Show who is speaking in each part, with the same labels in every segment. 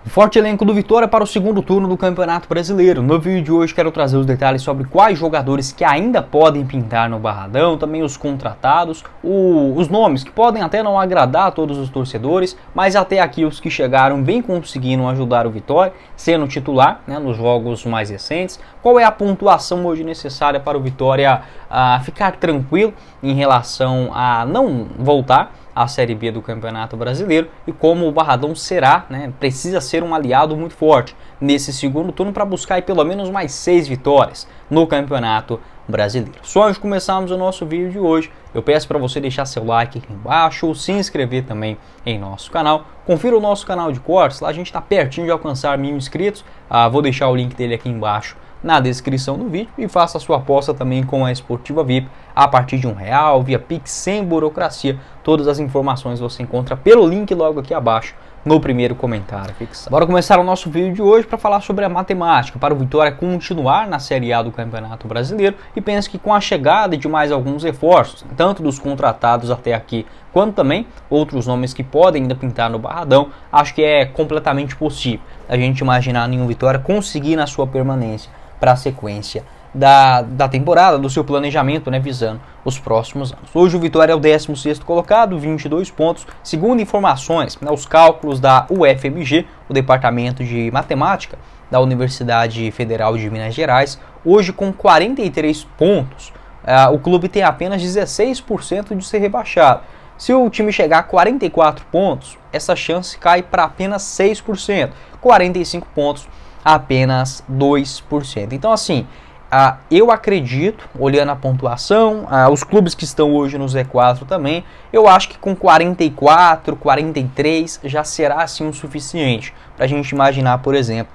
Speaker 1: Forte elenco do Vitória para o segundo turno do Campeonato Brasileiro. No vídeo de hoje quero trazer os detalhes sobre quais jogadores que ainda podem pintar no Barradão, também os contratados, os nomes que podem até não agradar a todos os torcedores, mas até aqui os que chegaram vem conseguindo ajudar o Vitória, sendo titular, né, nos jogos mais recentes. Qual é a pontuação hoje necessária para o Vitória ficar tranquilo em relação a não voltar a Série B do Campeonato Brasileiro e como o Barradão será, né, precisa ser um aliado muito forte nesse segundo turno para buscar aí pelo menos mais 6 vitórias no Campeonato Brasileiro. Só antes de começarmos o nosso vídeo de hoje, eu peço para você deixar seu like aqui embaixo, se inscrever também em nosso canal, confira o nosso canal de cortes, lá a gente está pertinho de alcançar 1000 inscritos, vou deixar o link dele aqui embaixo na descrição do vídeo e faça a sua aposta também com a Esportiva VIP a partir de R$1 via Pix sem burocracia. Todas as informações você encontra pelo link logo aqui abaixo no primeiro comentário fixado. Bora começar o nosso vídeo de hoje para falar sobre a matemática para o Vitória continuar na Série A do Campeonato Brasileiro, e penso que com a chegada de mais alguns reforços, tanto dos contratados até aqui quanto também outros nomes que podem ainda pintar no Barradão, acho que é completamente possível a gente imaginar nenhum Vitória conseguir na sua permanência para a sequência da temporada, do seu planejamento, né, visando os próximos anos. Hoje o Vitória é o 16º colocado, 22 pontos, segundo informações, né, os cálculos da UFMG, o Departamento de Matemática da Universidade Federal de Minas Gerais. Hoje com 43 pontos, o clube tem apenas 16% de ser rebaixado. Se o time chegar a 44 pontos, essa chance cai para apenas 6%, 45 pontos, apenas 2%. Então assim, eu acredito, olhando a pontuação, os clubes que estão hoje no Z4 também, eu acho que com 44, 43 já será assim o suficiente para a gente imaginar, por exemplo,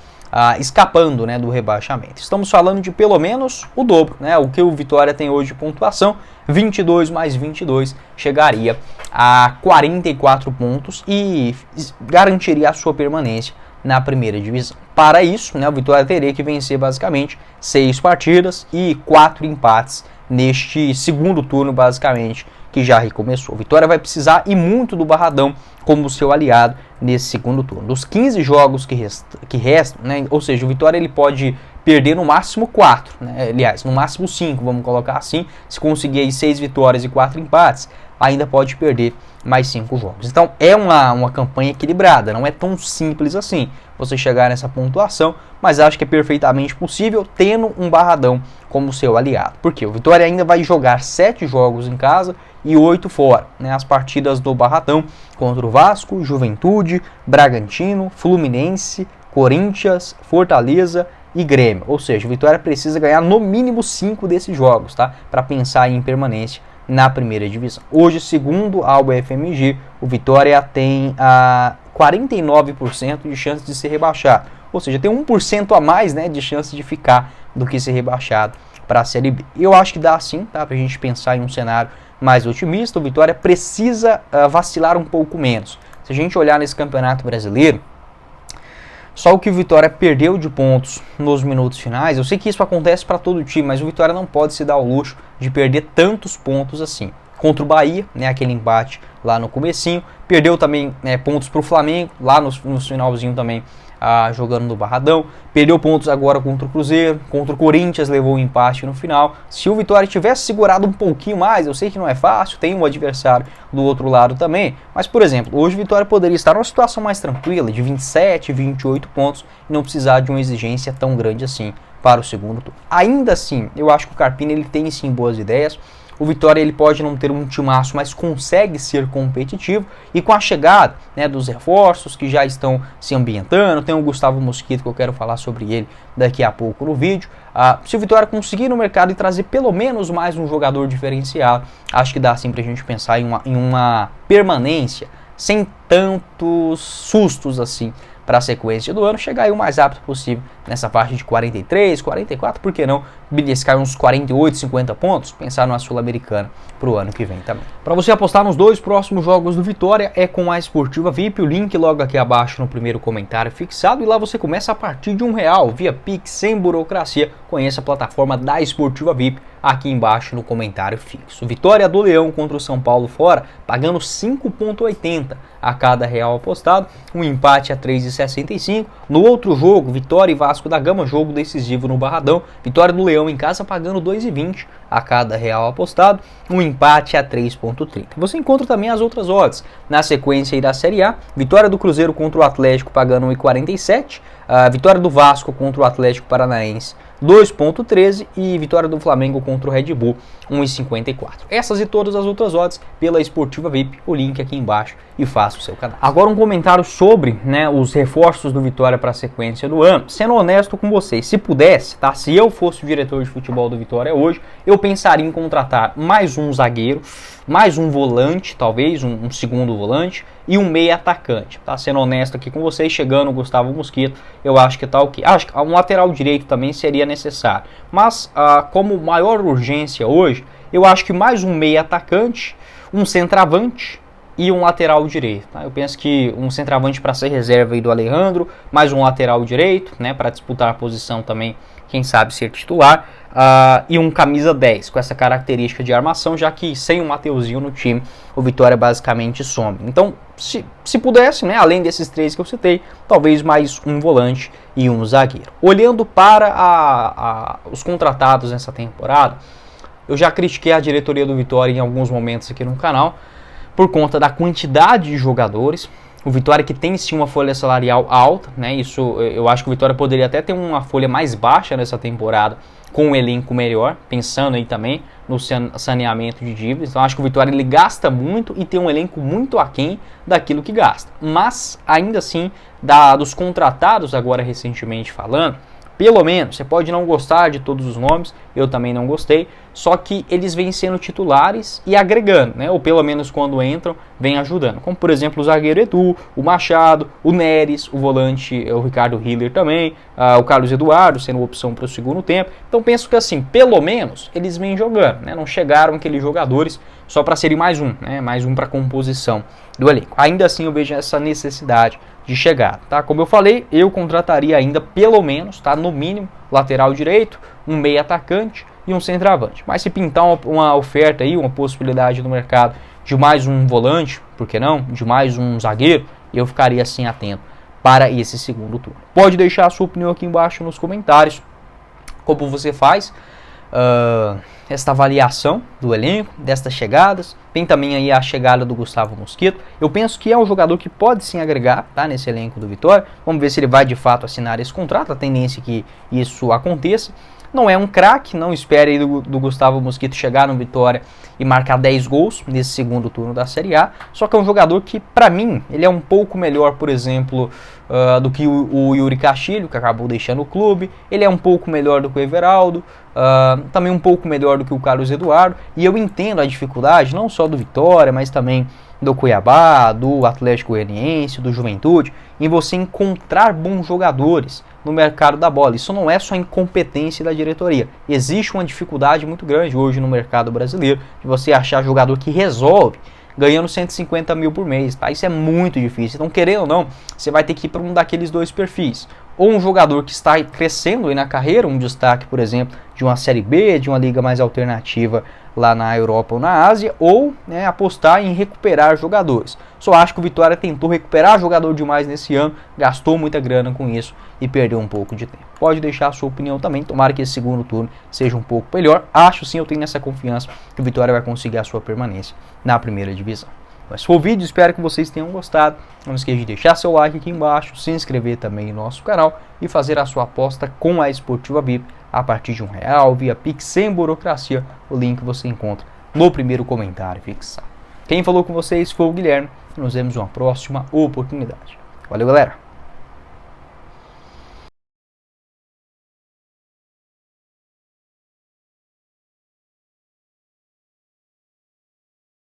Speaker 1: escapando, né, do rebaixamento. Estamos falando de pelo menos o dobro, né, o que o Vitória tem hoje de pontuação, 22 mais 22 chegaria a 44 pontos e garantiria a sua permanência na primeira divisão. Para isso, né, o Vitória teria que vencer basicamente 6 partidas e 4 empates neste segundo turno, basicamente, que já recomeçou. O Vitória vai precisar e muito do Barradão como seu aliado nesse segundo turno. Dos 15 jogos que restam, né, ou seja, o Vitória ele pode perder no máximo 4, né, aliás, no máximo 5, vamos colocar assim, se conseguir aí 6 vitórias e 4 empates, ainda pode perder mais 5 jogos. Então é uma campanha equilibrada, não é tão simples assim você chegar nessa pontuação, mas acho que é perfeitamente possível tendo um Barradão como seu aliado. Porque o Vitória ainda vai jogar 7 jogos em casa e 8 fora, né? As partidas do Barradão contra o Vasco, Juventude, Bragantino, Fluminense, Corinthians, Fortaleza e Grêmio. Ou seja, o Vitória precisa ganhar no mínimo 5 desses jogos, tá? Para pensar em permanência na primeira divisão. Hoje, segundo a UFMG, o Vitória tem 49% de chance de ser rebaixado. Ou seja, tem 1% a mais, né, de chance de ficar do que ser rebaixado para a Série B. Eu acho que dá sim, tá, para a gente pensar em um cenário mais otimista. O Vitória precisa vacilar um pouco menos. Se a gente olhar nesse Campeonato Brasileiro, só o que o Vitória perdeu de pontos nos minutos finais, eu sei que isso acontece para todo time, mas o Vitória não pode se dar ao luxo de perder tantos pontos assim. Contra o Bahia, né, aquele empate lá no comecinho, perdeu também, né, pontos para o Flamengo, lá no finalzinho também, jogando no Barradão, perdeu pontos agora contra o Cruzeiro, contra o Corinthians levou um empate no final. Se o Vitória tivesse segurado um pouquinho mais, eu sei que não é fácil, tem um adversário do outro lado também, mas por exemplo, hoje o Vitória poderia estar numa situação mais tranquila, de 27, 28 pontos, e não precisar de uma exigência tão grande assim para o segundo turno. Ainda assim, eu acho que o Carpini ele tem sim boas ideias. O Vitória ele pode não ter um timaço, mas consegue ser competitivo, e com a chegada, né, dos reforços que já estão se ambientando, tem o Gustavo Mosquito que eu quero falar sobre ele daqui a pouco no vídeo. Se o Vitória conseguir no mercado e trazer pelo menos mais um jogador diferenciado, acho que dá sim pra gente pensar em uma permanência sem tantos sustos assim para a sequência do ano, chegar aí o mais rápido possível nessa faixa de 43, 44, por que não beliscar uns 48, 50 pontos, pensar numa Sul-Americana para o ano que vem também. Para você apostar nos 2 próximos jogos do Vitória é com a Esportiva VIP, o link logo aqui abaixo no primeiro comentário fixado, e lá você começa a partir de R$1 via Pix sem burocracia. Conheça a plataforma da Esportiva VIP aqui embaixo no comentário fixo. Vitória do Leão contra o São Paulo fora, pagando 5,80 a cada real apostado, um empate a 3,65. No outro jogo, Vitória e Vasco da Gama, jogo decisivo no Barradão, Vitória do Leão em casa pagando 2,20 a cada real apostado, um empate a 3,30. Você encontra também as outras odds na sequência aí da Série A, Vitória do Cruzeiro contra o Atlético pagando 1,47, a vitória do Vasco contra o Atlético Paranaense 2,13 e vitória do Flamengo contra o Red Bull 1,54. Essas e todas as outras odds pela Esportiva VIP, o link aqui embaixo e faça o seu canal. Agora um comentário sobre, né, os reforços do Vitória para a sequência do ano. Sendo honesto com vocês, se pudesse, tá, se eu fosse o diretor de futebol do Vitória hoje, eu pensaria em contratar mais um zagueiro, mais um volante, talvez um segundo volante e um meia atacante. Tá sendo honesto aqui com vocês, chegando o Gustavo Mosquito, eu acho que tá ok. Acho que um lateral direito também seria necessário, mas como maior urgência hoje, eu acho que mais um meia atacante, um centroavante e um lateral direito. Tá? Eu penso que um centroavante para ser reserva aí do Alejandro, mais um lateral direito, né, para disputar a posição também, quem sabe ser titular, e um camisa 10 com essa característica de armação, já que sem o Mateuzinho no time, o Vitória basicamente some. Então, se pudesse, né, além desses três que eu citei, talvez mais um volante e um zagueiro. Olhando para os contratados nessa temporada, eu já critiquei a diretoria do Vitória em alguns momentos aqui no canal, por conta da quantidade de jogadores. O Vitória que tem sim uma folha salarial alta, né? Isso, eu acho que o Vitória poderia até ter uma folha mais baixa nessa temporada, com um elenco melhor, pensando aí também no saneamento de dívidas. Então acho que o Vitória ele gasta muito e tem um elenco muito aquém daquilo que gasta. Mas ainda assim, dos contratados agora recentemente falando, pelo menos, você pode não gostar de todos os nomes, eu também não gostei, só que eles vêm sendo titulares e agregando, né? Ou pelo menos quando entram, vem ajudando. Como por exemplo o zagueiro Edu, o Machado, o Neres, o volante, o Ricardo Hiller também, o Carlos Eduardo sendo opção para o segundo tempo. Então penso que assim, pelo menos eles vêm jogando, né? Não chegaram aqueles jogadores só para serem mais um, né? Mais um para composição do elenco. Ainda assim eu vejo essa necessidade de chegar, tá? Como eu falei, eu contrataria ainda pelo menos, tá? No mínimo, lateral direito, um meia atacante e um centroavante. Mas se pintar uma oferta aí, uma possibilidade no mercado de mais um volante, por que não? De mais um zagueiro, eu ficaria assim atento para esse segundo turno. Pode deixar a sua opinião aqui embaixo nos comentários. Como você faz esta avaliação do elenco, destas chegadas. Tem também aí a chegada do Gustavo Mosquito. Eu penso que é um jogador que pode sim agregar, tá, nesse elenco do Vitória. Vamos ver se ele vai de fato assinar esse contrato. A tendência é que isso aconteça. Não é um craque, não espere aí do Gustavo Mosquito chegar no Vitória e marcar 10 gols nesse segundo turno da Série A. Só que é um jogador que, para mim, ele é um pouco melhor, por exemplo, do que o Yuri Castilho, que acabou deixando o clube. Ele é um pouco melhor do que o Everaldo, também um pouco melhor do que o Carlos Eduardo. E eu entendo a dificuldade, não só do Vitória, mas também do Cuiabá, do Atlético Goianiense, do Juventude, em você encontrar bons jogadores no mercado da bola. Isso não é só incompetência da diretoria. Existe uma dificuldade muito grande hoje no mercado brasileiro de você achar jogador que resolve ganhando 150 mil por mês, tá? Isso é muito difícil. Então, querendo ou não, você vai ter que ir para um daqueles dois perfis. Ou um jogador que está crescendo aí na carreira, um destaque, por exemplo, de uma Série B, de uma liga mais alternativa lá na Europa ou na Ásia, ou, né, apostar em recuperar jogadores. Só acho que o Vitória tentou recuperar jogador demais nesse ano, gastou muita grana com isso e perdeu um pouco de tempo. Pode deixar a sua opinião também, tomara que esse segundo turno seja um pouco melhor. Acho sim, eu tenho essa confiança que o Vitória vai conseguir a sua permanência na primeira divisão. Mas foi o vídeo, espero que vocês tenham gostado. Não esqueça de deixar seu like aqui embaixo, se inscrever também no nosso canal e fazer a sua aposta com a Esportiva VIP a partir de R$1 via Pix sem burocracia. O link você encontra no primeiro comentário fixado. Quem falou com vocês foi o Guilherme. Nos vemos em uma próxima oportunidade. Valeu, galera!